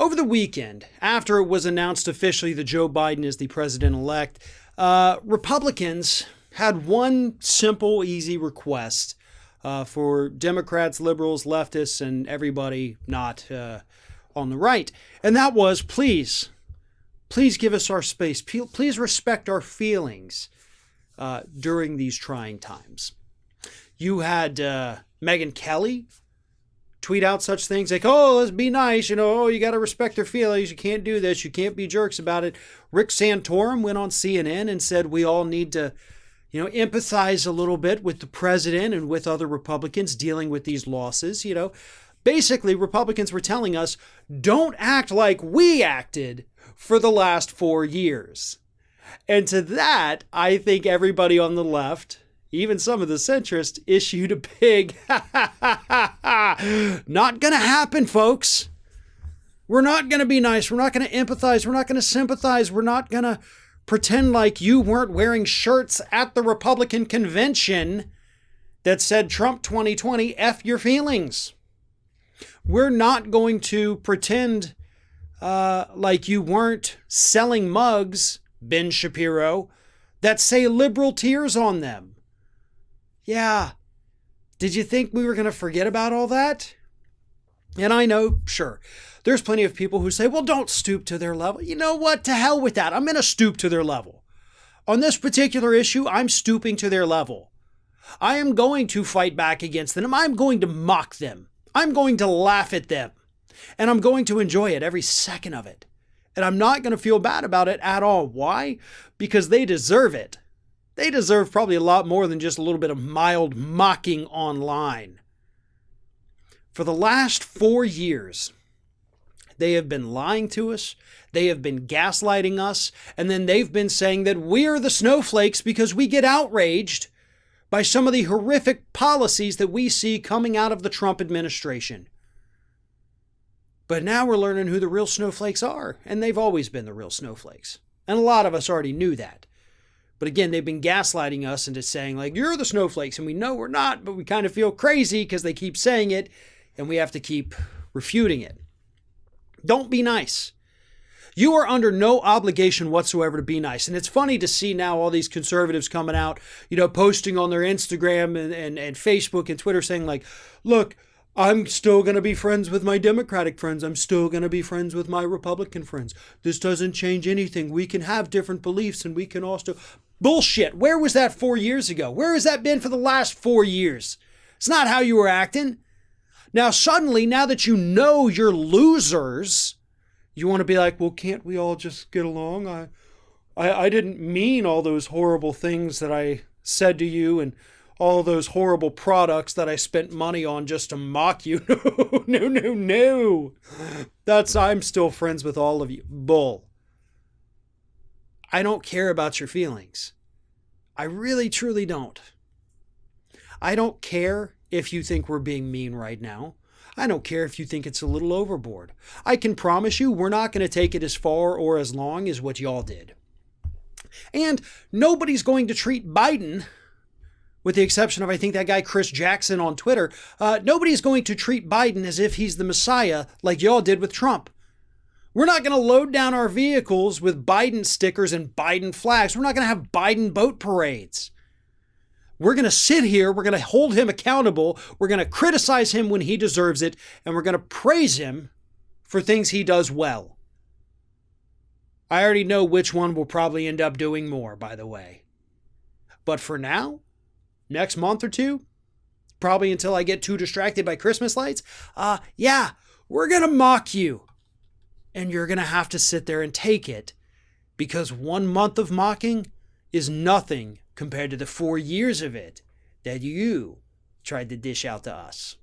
Over the weekend, after it was announced officially that Joe Biden is the president-elect, Republicans had one simple, easy request for Democrats, liberals, leftists, and everybody not on the right. And that was, please give us our space. Please respect our feelings during these trying times. You had Megyn Kelly tweet out such things like, oh, let's be nice, you got to respect their feelings. You can't do this. You can't be jerks about it. Rick Santorum went on CNN and said we all need to, empathize a little bit with the president and with other Republicans dealing with these losses. Basically, Republicans were telling us, don't act like we acted for the last 4 years. And to that, I think everybody on the left, even some of the centrists, issued a big, not going to happen, folks. We're not going to be nice. We're not going to empathize. We're not going to sympathize. We're not going to pretend like you weren't wearing shirts at the Republican convention that said Trump 2020, F your feelings. We're not going to pretend like you weren't selling mugs, Ben Shapiro, that say liberal tears on them. Yeah. Did you think we were going to forget about all that? And I know, sure, there's plenty of people who say, well, don't stoop to their level. You know what? To hell with that. I'm going to stoop to their level. On this particular issue, I'm stooping to their level. I am going to fight back against them. I'm going to mock them. I'm going to laugh at them. And I'm going to enjoy it, every second of it. And I'm not going to feel bad about it at all. Why? Because they deserve it. They deserve probably a lot more than just a little bit of mild mocking online. For the last 4 years, they have been lying to us. They have been gaslighting us. And then they've been saying that we're the snowflakes because we get outraged by some of the horrific policies that we see coming out of the Trump administration. But now we're learning who the real snowflakes are. And they've always been the real snowflakes. And a lot of us already knew that. But again, they've been gaslighting us into saying, like, you're the snowflakes. And we know we're not, but we kind of feel crazy because they keep saying it. And we have to keep refuting it. Don't be nice. You are under no obligation whatsoever to be nice. And it's funny to see now all these conservatives coming out, posting on their Instagram and Facebook and Twitter saying like, look, I'm still going to be friends with my Democratic friends. I'm still going to be friends with my Republican friends. This doesn't change anything. We can have different beliefs and we can also... Bullshit. Where was that 4 years ago? Where has that been for the last 4 years? It's not how you were acting. Now, suddenly, now that you know you're losers, you want to be like, well, can't we all just get along? I didn't mean all those horrible things that I said to you and all those horrible products that I spent money on just to mock you. No. I'm still friends with all of you. Bull. I don't care about your feelings. I really, truly don't. I don't care if you think we're being mean right now. I don't care if you think it's a little overboard. I can promise you we're not going to take it as far or as long as what y'all did. And nobody's going to treat Biden, with the exception of, I think, that guy Chris Jackson on Twitter, nobody's going to treat Biden as if he's the Messiah like y'all did with Trump. We're not going to load down our vehicles with Biden stickers and Biden flags. We're not going to have Biden boat parades. We're going to sit here, we're going to hold him accountable, we're going to criticize him when he deserves it, and we're going to praise him for things he does well. I already know which one will probably end up doing more, by the way. But for now, next month or two, probably until I get too distracted by Christmas lights, we're going to mock you. And you're going to have to sit there and take it, because 1 month of mocking is nothing compared to the 4 years of it that you tried to dish out to us.